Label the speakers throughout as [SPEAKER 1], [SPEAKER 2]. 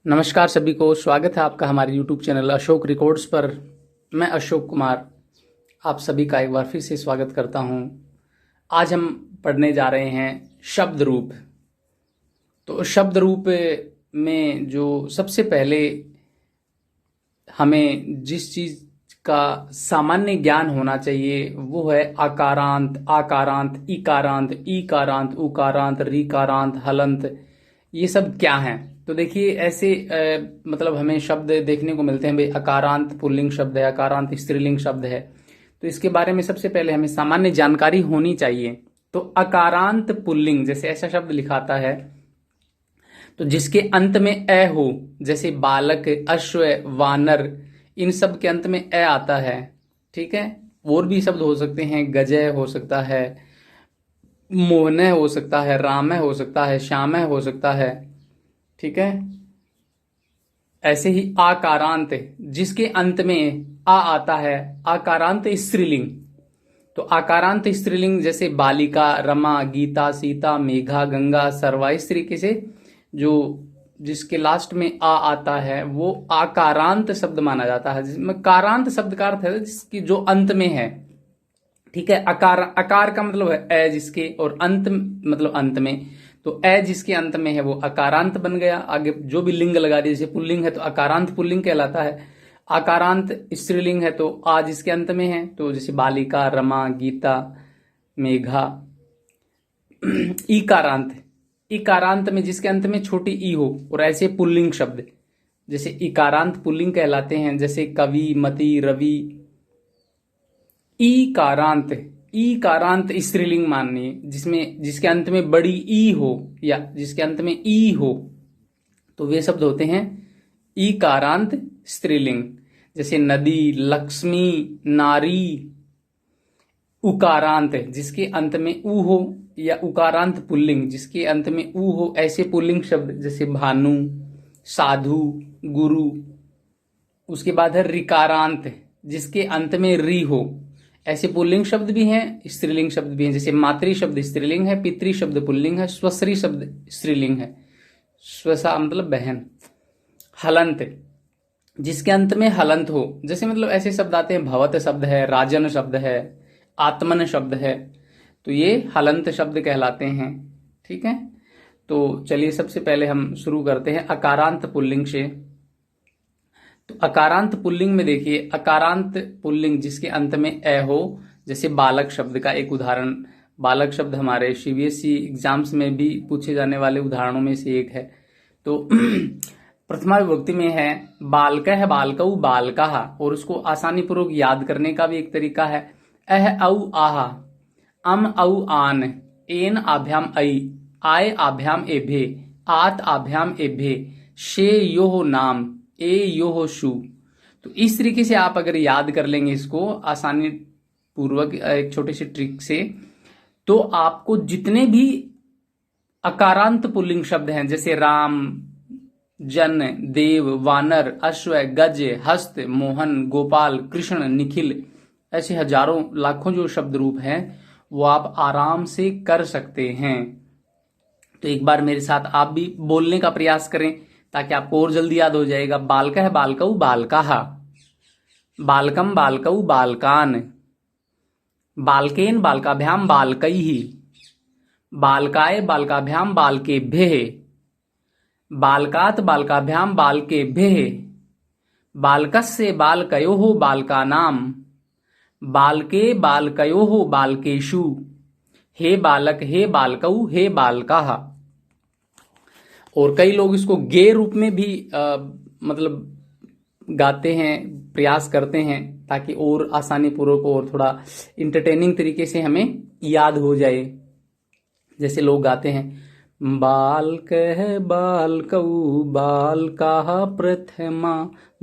[SPEAKER 1] नमस्कार सभी को, स्वागत है आपका हमारे YouTube चैनल अशोक रिकॉर्ड्स पर। मैं अशोक कुमार आप सभी का एक बार फिर से स्वागत करता हूं। आज हम पढ़ने जा रहे हैं शब्द रूप। तो शब्द रूप में जो सबसे पहले हमें जिस चीज़ का सामान्य ज्ञान होना चाहिए वो है आकारांत, आकारांत, इकारांत, ईकारांत, उकारांत, रीकारांत, हलंत। ये सब क्या हैं? तो देखिए ऐसे मतलब हमें शब्द देखने को मिलते हैं। भाई अकारांत पुल्लिंग शब्द है, अकारांत स्त्रीलिंग शब्द है। तो इसके बारे में सबसे पहले हमें सामान्य जानकारी होनी चाहिए। तो अकारांत पुल्लिंग जैसे ऐसा शब्द लिखाता है तो जिसके अंत में अ हो, जैसे बालक, अश्व, वानर, इन सब के अंत में अ आता है। ठीक है, और भी शब्द हो सकते हैं, गजय हो सकता है, मोहन हो सकता है, राम हो सकता है, श्याम हो सकता है। ठीक है, ऐसे ही आकारांत जिसके अंत में आ आता है, आकारांत स्त्रीलिंग। तो आकारांत स्त्रीलिंग जैसे बालिका, रमा, गीता, सीता, मेघा, गंगा, सर्वा, इस तरीके से जो जिसके लास्ट में आ आता है वो आकारांत शब्द माना जाता है। जिसमें कारांत शब्द का अर्थ है जिसकी जो अंत में है। ठीक है, अकार, अकार का मतलब है अ जिसके, और अंत मतलब अंत में। तो अ जिसके अंत में है वो अकारांत बन गया। आगे जो भी लिंग लगा दिया, जैसे पुल्लिंग है तो अकारांत पुल्लिंग कहलाता है। आकारांत स्त्रीलिंग है तो आ जिसके अंत में है, तो जैसे बालिका, रमा, गीता, मेघा। इकारांत, इकारांत में जिसके अंत में छोटी ई हो, और ऐसे पुल्लिंग शब्द जैसे इकारांत पुल्लिंग कहलाते हैं, जैसे कवि, मति, रवि। ईकारांत, ईकारांत स्त्रीलिंग मानिए जिसमें जिसके अंत में बड़ी ई हो या जिसके अंत में ई हो, तो वे शब्द होते हैं ईकारांत स्त्रीलिंग। जैसे नदी, लक्ष्मी, नारी। उकारांत जिसके अंत में ऊ हो, या उकारांत पुल्लिंग जिसके अंत में ऊ हो, ऐसे पुल्लिंग शब्द जैसे भानु, साधु, गुरु। उसके बाद है रिकारांत जिसके अंत में री हो, ऐसे पुल्लिंग शब्द भी हैं, स्त्रीलिंग शब्द भी हैं। जैसे मातृ शब्द स्त्रीलिंग है, पितृ शब्द पुल्लिंग है, स्वश्री शब्द स्त्रीलिंग है, स्वसा मतलब बहन। हलंत जिसके अंत में हलंत हो, जैसे मतलब ऐसे शब्द आते हैं, भवत शब्द है, राजन शब्द है, आत्मन शब्द है, तो ये हलंत शब्द कहलाते हैं। ठीक है, तो चलिए सबसे पहले हम शुरू करते हैं अकारांत पुल्लिंग से। तो अकारांत पुल्लिंग में देखिए, अकारांत पुल्लिंग जिसके अंत में अ हो, जैसे बालक शब्द का एक उदाहरण। बालक शब्द हमारे सीबीएसई एग्जाम्स में भी पूछे जाने वाले उदाहरणों में से एक है। तो प्रथमा विभक्ति में है बालकः, बालकऊ, बालकाः, और उसको आसानी पूर्वक याद करने का भी एक तरीका है। अह औ आह, अम औ आन, एन आभ्याम ऐ, आय आभ्याम एभे, आत आभ्याम एभे, शे योह नाम, ए योह शु। तो इस तरीके से आप अगर याद कर लेंगे इसको आसानी पूर्वक एक छोटी सी ट्रिक से, तो आपको जितने भी अकारांत पुल्लिंग शब्द हैं जैसे राम, जन, देव, वानर, अश्व, गज, हस्त, मोहन, गोपाल, कृष्ण, निखिल, ऐसे हजारों लाखों जो शब्द रूप हैं वो आप आराम से कर सकते हैं। तो एक बार मेरे साथ आप भी बोलने का प्रयास करें ताकि आपको और जल्दी याद हो जाएगा। बालकः, बालकऊ, बालकाः, बालकम, बालकऊ, बालकान, बालकेन, बालकाभ्याम, बालकैः, बालकाय, बालकाभ्याम, बालकेभ्यः, बालकात, बालकाभ्याम, बालकेभ्यः, बालकस्य, बालकयोः, बालकानां, बालके, बालकयोः, बालकेषु, हे बालक, हे बालकऊ, हे बालकाः। और कई लोग इसको गे रूप में भी मतलब गाते हैं, प्रयास करते हैं ताकि और आसानी पूर्वक और थोड़ा इंटरटेनिंग तरीके से हमें याद हो जाए। जैसे लोग गाते हैं बालकः, बालकऊ, बालकाः प्रथमा,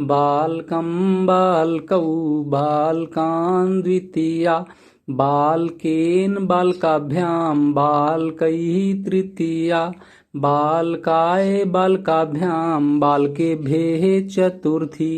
[SPEAKER 1] बालकम, बालकऊ, बालकान् द्वितीया, बालकेन, बालकाभ्याम, बालकैः तृतीया, बालकाय, बालकाभ्याम, बालकेभ्यः चतुर्थी,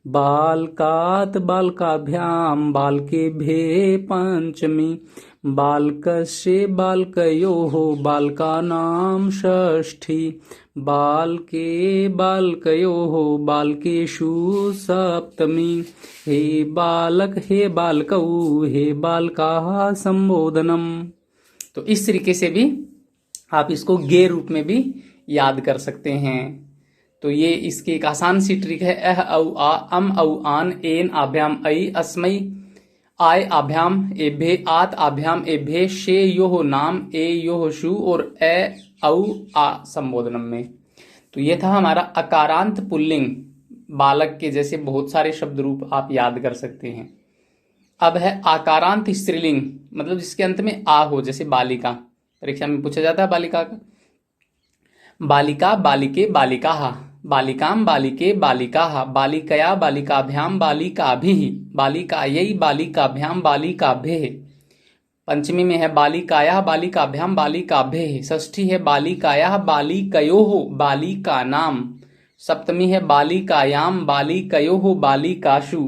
[SPEAKER 1] बालकात, बालकाभ्याम, बालकेभ्यः पंचमी, बालकस्य, बालकयोः, बालकानां षष्ठी, बालके बालकयोः बालकेषु सप्तमी। हे बालक हे बालकौ हे बालकाः संबोधनम। तो इस तरीके से भी आप इसको गे रूप में भी याद कर सकते हैं। तो ये इसकी एक आसान सी ट्रिक है। अह औ आ अम औ आन एन आभ्याम ऐ अस्मै आय आभ्याम एभे आत आभ्याम एभे शे योह नाम ए योह शु और ए औ आ संबोधनम में। तो ये था हमारा अकारांत पुल्लिंग। बालक के जैसे बहुत सारे शब्द रूप आप याद कर सकते हैं। अब है आकारांत स्त्रीलिंग, मतलब जिसके अंत में आ हो, जैसे बालिका। परीक्षा में पूछा जाता है बालिका का। बालिका बालिके बालिकाः बालिकां बालिके बालिकाः बालिकया बालिकाभ्यां बालिकाभिः बालिकायै बालिकाभ्यां बालिकाभ्यः। पंचमी में है बालिकायाः बालिकाभ्यां बालिकाभ्यः। षष्ठी है बालिकायाः बालिकयोः बालिकानां। सप्तमी है बालिकायां बालिकयोः बालिकाषु।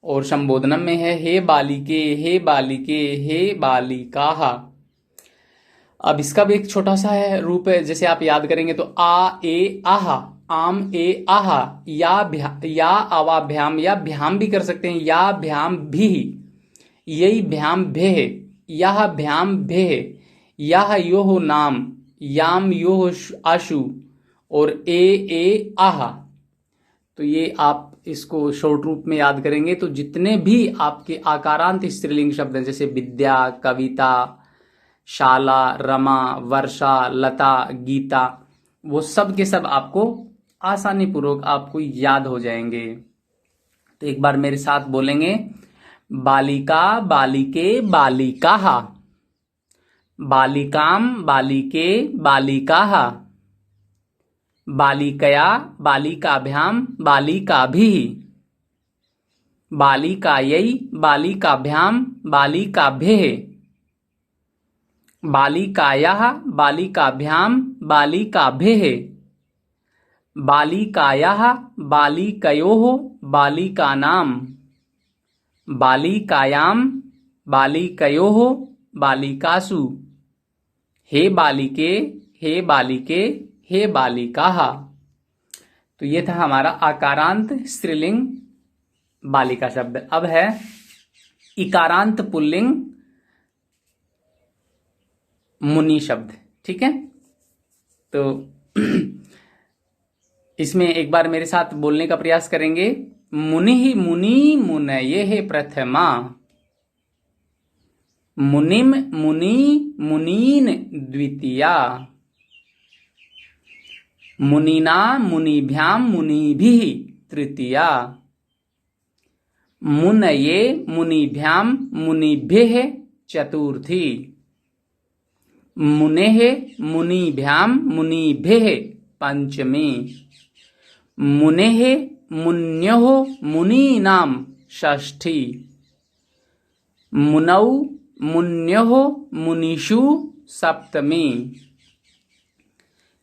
[SPEAKER 1] और संबोधनम में है हे बालिके हे बालिके हे बालिकाः। अब इसका भी एक छोटा सा है रूप है, जैसे आप याद करेंगे तो आ ए आह आम ए आह या आवाभ्याम या भ्याम भी कर सकते हैं। या भ्याम भी यही भ्याम भेह यह भ्याम भेह यह योह नाम याम योह आशु और ए आह। तो ये आप इसको शॉर्ट रूप में याद करेंगे तो जितने भी आपके आकारांत स्त्रीलिंग शब्द हैं, जैसे विद्या, कविता, शाला, रमा, वर्षा, लता, गीता, वो सब के सब आपको आसानी पूर्वक आपको याद हो जाएंगे। तो एक बार मेरे साथ बोलेंगे, बालिका बालिके बालिकाः बालिकां बालिके बालिकाः बालिकया बालिकाभ्यां बालिकाभिः बालिकायै बालिकाभ्यां बालिकाभ्यः बालिकायाः बालिकाभ्यां बालिकाभ्यः बालिकायाः बालिकयोः बालिकानां बालिकायां बालिकयोः बालिकासु। हे बालिके हे बालिके हे बालिकाः। तो ये था हमारा आकारांत स्त्रीलिंग बालिका शब्द। अब है इकारांत पुल्लिंग मुनि शब्द। ठीक है, तो इसमें एक बार मेरे साथ बोलने का प्रयास करेंगे। मुनि मुनि मुनये प्रथमा मुनिम मुनि मुनीन द्वितीया मुनिना मुनिभ्यां मुनिभिः तृतीया मुनये मुनिभ्यां मुनिभ्यः चतुर्थी मुनेः मुनिभ्यां मुनिभ्यः पंचमी मुनेः मुन्योः मुनीनां षष्ठी मुनौ मुन्योः मुनिषु सप्तमी।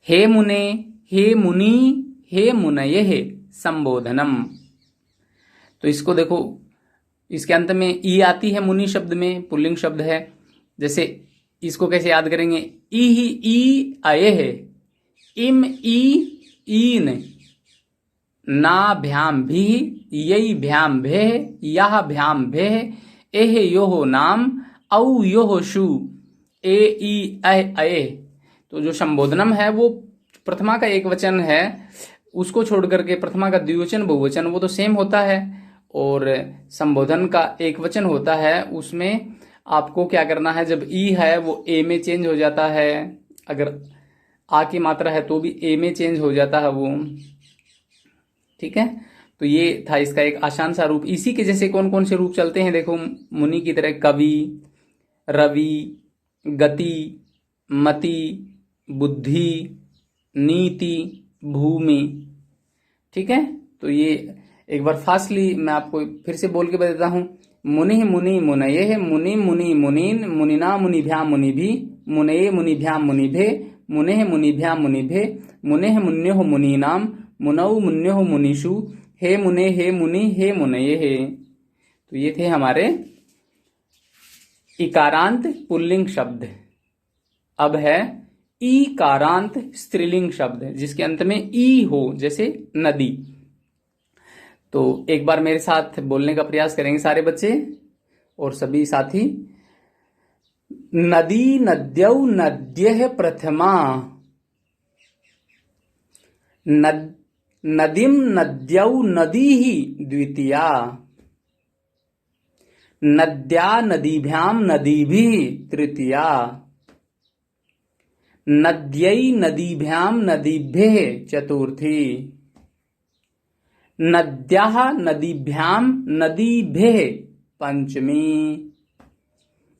[SPEAKER 1] हे मुने हे मुनि हे मुनये संबोधनम। तो इसको देखो, इसके अंत में ई आती है मुनि शब्द में, पुल्लिंग शब्द है। जैसे इसको कैसे याद करेंगे, ई अये है, इम ईन, ना भ्याम भी यही भ्याम भे यह भ्याम भे एह योह नाम औ योह शु ए ई अये। तो जो संबोधनम है वो प्रथमा का एक वचन है, उसको छोड़ करके प्रथमा का द्विवचन बहुवचन वो तो सेम होता है, और संबोधन का एक वचन होता है, उसमें आपको क्या करना है, जब ई है वो ए में चेंज हो जाता है, अगर आ की मात्रा है तो भी ए में चेंज हो जाता है वो। ठीक है, तो ये था इसका एक आसान सा रूप। इसी के जैसे कौन कौन से रूप चलते हैं देखो, मुनि की तरह कवि, रवि, गति, मति, बुद्धि, नीति, भूमि। ठीक है, तो ये एक बार फास्टली मैं आपको फिर से बोल के बताता हूं। मुनि मुनि मुनये मुनि मुनि मुनीन मुनिना मुनिभ्याम मुनिभि मुनये मुनिभ्याम मुनिभे मुनेः मुनिभ्याम मुनिभे मुनेः मुन्योः मुनीनाम मुनौ मुन्योः मुनिषु हे मुने हे मुनि हे मुनये। तो ये थे हमारे इकारांत पुल्लिंग शब्द। अब है ईकारांत स्त्रीलिंग शब्द जिसके अंत में ई हो, जैसे नदी। तो एक बार मेरे साथ बोलने का प्रयास करेंगे सारे बच्चे और सभी साथी। नदी नद्यौ नद्यः प्रथमा, नदीम नद्यौ नदीः द्वितीया, नद्या नदीभ्यां नदीभिः तृतीया, नद्यै नदीभ्यां नदीभ्यः चतुर्थी, नद्याः नदीभ्यां नदीभ्यः पंचमी,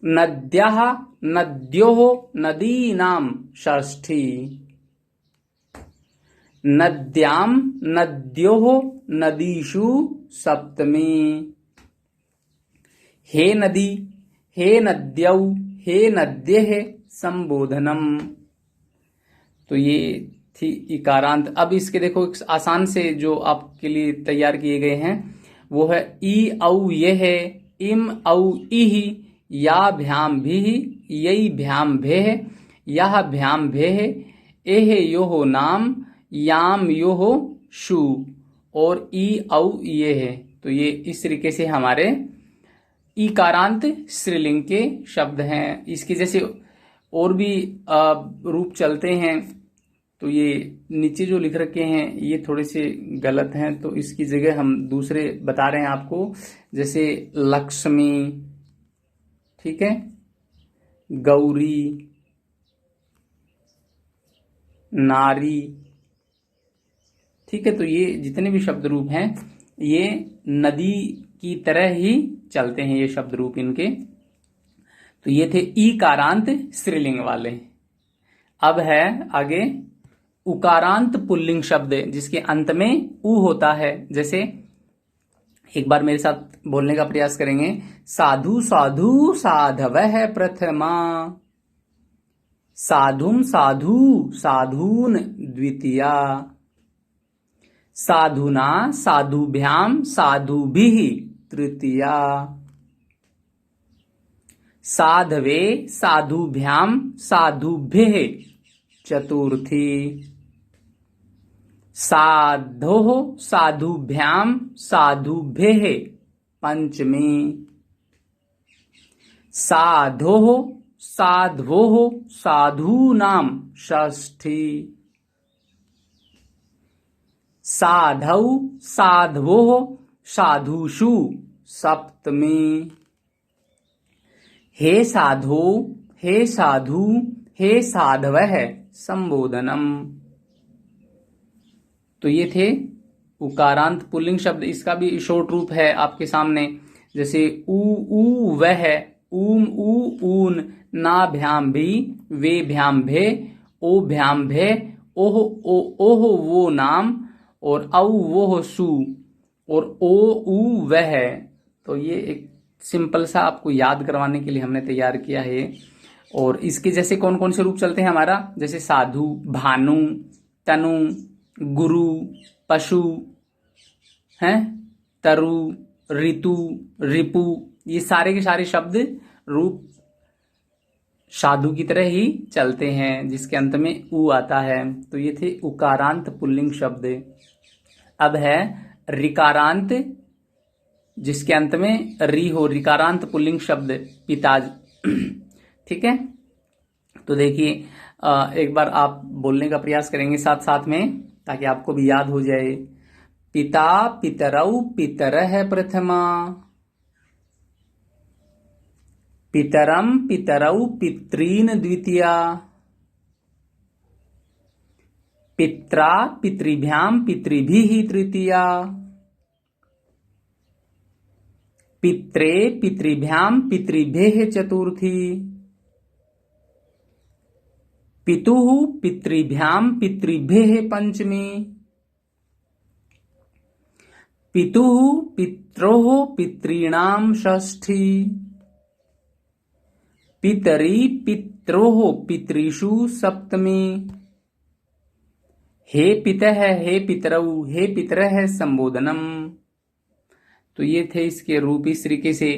[SPEAKER 1] नद्याः नद्योः नदीनां षष्ठी, नद्यां नद्योः नदीषु सप्तमी। हे नदी, हे नद्यौ, हे नद्यः संबोधनम। तो ये थी इकारांत। अब इसके देखो एक आसान से जो आपके लिए तैयार किए गए हैं वो है ई औ ये है, इम औ इह, या भ्याम भी, यई भ्याम भेह, यह भ्याम भेह, एह योह नाम, याम योह शु, और ई औ ये है। तो ये इस तरीके से हमारे ईकारांत स्त्रीलिंग के शब्द हैं। इसके जैसे और भी रूप चलते हैं। तो ये नीचे जो लिख रखे हैं ये थोड़े से गलत हैं, तो इसकी जगह हम दूसरे बता रहे हैं आपको, जैसे लक्ष्मी, ठीक है, गौरी, नारी, ठीक है। तो ये जितने भी शब्द रूप हैं ये नदी की तरह ही चलते हैं, ये शब्द रूप इनके। तो ये थे ईकारांत स्त्रीलिंग वाले। अब है आगे उकारांत पुल्लिंग शब्द जिसके अंत में उ होता है। जैसे एक बार मेरे साथ बोलने का प्रयास करेंगे। साधु साधु साधवः प्रथमा, साधुम साधु साधून द्वितीया, साधुना साधुभ्याम साधुभिः तृतीया, साधवे साधुभ्याम साधुभ्यः चतुर्थी, साधोः साधुभ्याम साधुभ्यः पंचमी, साधोः साध्वोः साधूनां षष्ठी, साधौ साध्वोः साधुषु सप्तमी। हे साधो, हे साधु, हे साधवः संबोधनम। तो ये थे उकारांत पुल्लिंग शब्द। इसका भी शॉर्ट रूप है आपके सामने, जैसे ऊ वह, ऊम ऊ ऊन, ना भ्याम भी, वे भ्याम भे, ओ भ्याम भे, ओह ओ ओह वो नाम, और औ वो सु, और ओ ऊ वह। तो ये एक सिंपल सा आपको याद करवाने के लिए हमने तैयार किया है। और इसके जैसे कौन कौन से रूप चलते हैं हमारा, जैसे साधु, भानु, तनु, गुरु, पशु, हैं, तरु, ऋतु, रिपु, ये सारे के सारे शब्द रूप साधु की तरह ही चलते हैं जिसके अंत में उ आता है। तो ये थे उकारांत पुल्लिंग शब्द। अब है ऋकारांत जिसके अंत में री हो, ऋकारांत पुल्लिंग शब्द पिता, ठीक है। तो देखिए एक बार आप बोलने का प्रयास करेंगे साथ साथ में ताकि आपको भी याद हो जाए। पिता पितरौ पितरः प्रथमा, पितरम पितरौ पितॄन् द्वितीया, पित्रा पितृभ्याम पितृभिः तृतीया, पित्रे पितृभ्याम पितृभ्यः चतुर्थी, पितुः पितृभ्याम पितृभ्यः पंचमी, पितुः पित्रोः पितॄणां षष्ठी, पितरी पित्रोः पितृषु सप्तमी। हे पितः हे पितरौ हे पितरः संबोधनम। तो ये थे इसके रूप इस तरीके से।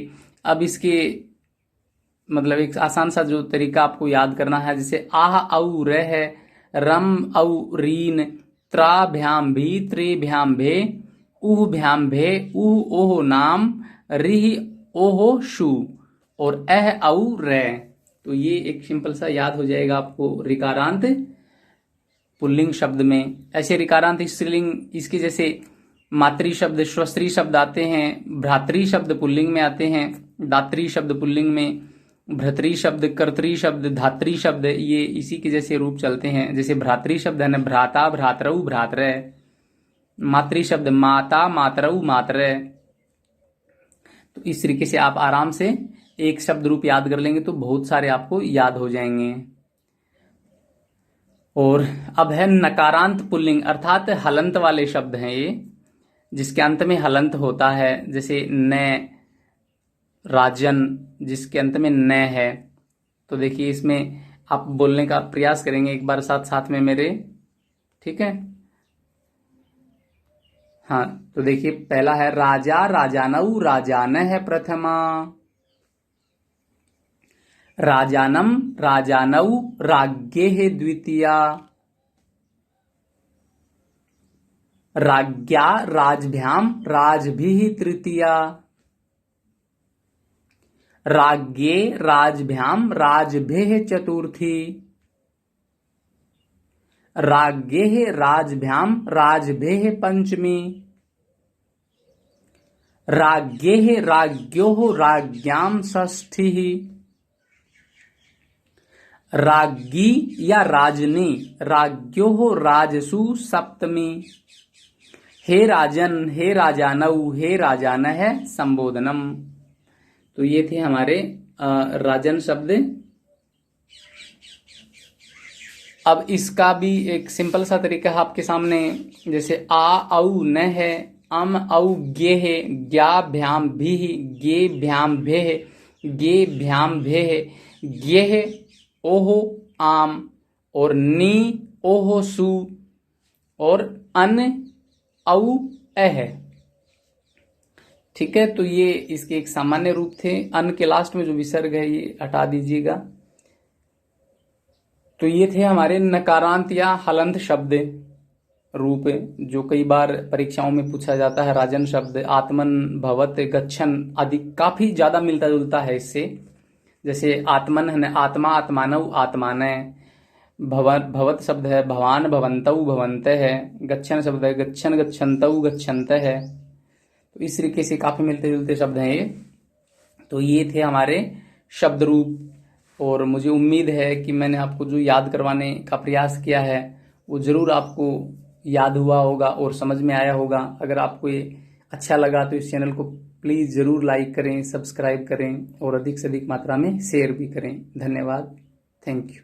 [SPEAKER 1] अब इसके मतलब एक आसान सा जो तरीका आपको याद करना है, जैसे आह औ रह, रम औ रीन, त्राभ्याम भी, त्रेभ्याम भे, उह भ्याम भे, उह ओह नाम, रिह ओह शु, और अह औ रे। तो ये एक सिंपल सा याद हो जाएगा आपको रिकारांत पुल्लिंग शब्द में। ऐसे रिकारांत स्त्रीलिंग इसके जैसे मातृ शब्द, स्वस्त्री शब्द आते हैं, भ्रातृ शब्द पुल्लिंग में आते हैं, दात्री शब्द पुल्लिंग में, भ्रतृ शब्द, कर्तृ शब्द, धात्री शब्द, ये इसी के जैसे रूप चलते हैं। जैसे भ्रातृ शब्द है ना, भ्राता, भ्रातरऊ, भ्रातरय। मातृ शब्द माता, मातरऊ, मातरय। तो इस तरीके से आप आराम से एक शब्द रूप याद कर लेंगे तो बहुत सारे आपको याद हो जाएंगे। और अब है नकारांत पुल्लिंग, अर्थात हलंत वाले शब्द हैं ये, जिसके अंत में हलंत होता है। जैसे न, राजन, जिसके अंत में न है। तो देखिए इसमें आप बोलने का प्रयास करेंगे एक बार साथ साथ में मेरे, ठीक है। हाँ, तो देखिए पहला है राजा, राजानऊ, राजान है प्रथमा, राजानम, राजानऊ, राज्ञे है द्वितीया, राज्ञा, राजभ्याम, राजभिः तृतीया, राज्ञे, राजभ्याम, राजभिः चतुर्थी, राज्ञे, राजभ्याम, राजभिः पंचमी, राज्ञे, राज्ञोः, राज्ञाम षष्ठी, राज्ञी या राजनी, राज्ञोः, राजसु सप्तमी, हे राजन, हे राजानऊ, हे राजान है संबोधनम। तो ये थे हमारे राजन शब्द। अब इसका भी एक सिंपल सा तरीका है आपके सामने, जैसे आ औ न है, अम औ गे है, ज्ञा भ्याम भी, गे भ्याम भे, गे भ्याम भे, गे ओहो आम, और नी ओहो सु, और अन औ अह। ठीक है, तो ये इसके एक सामान्य रूप थे। अन के लास्ट में जो विसर्ग है ये हटा दीजिएगा। तो ये थे हमारे नकारांत या हलंत शब्द रूप, जो कई बार परीक्षाओं में पूछा जाता है। राजन शब्द आत्मन, भवत, गच्छन आदि काफी ज्यादा मिलता जुलता है इससे। जैसे आत्मन है आत्मा, आत्मानव, आत्मानय। भवत शब्द है भवान, भवंतऊ, भवंत है। गच्छन शब्द है गच्छन, गच्छन्तऊ, गच्छन्त है। तो इस तरीके से काफी मिलते जुलते शब्द हैं ये। तो ये थे हमारे शब्द रूप, और मुझे उम्मीद है कि मैंने आपको जो याद करवाने का प्रयास किया है वो जरूर आपको याद हुआ होगा और समझ में आया होगा। अगर आपको ये अच्छा लगा तो इस चैनल को प्लीज जरूर लाइक करें, सब्सक्राइब करें और अधिक से अधिक मात्रा में शेयर भी करें। धन्यवाद, थैंक यू।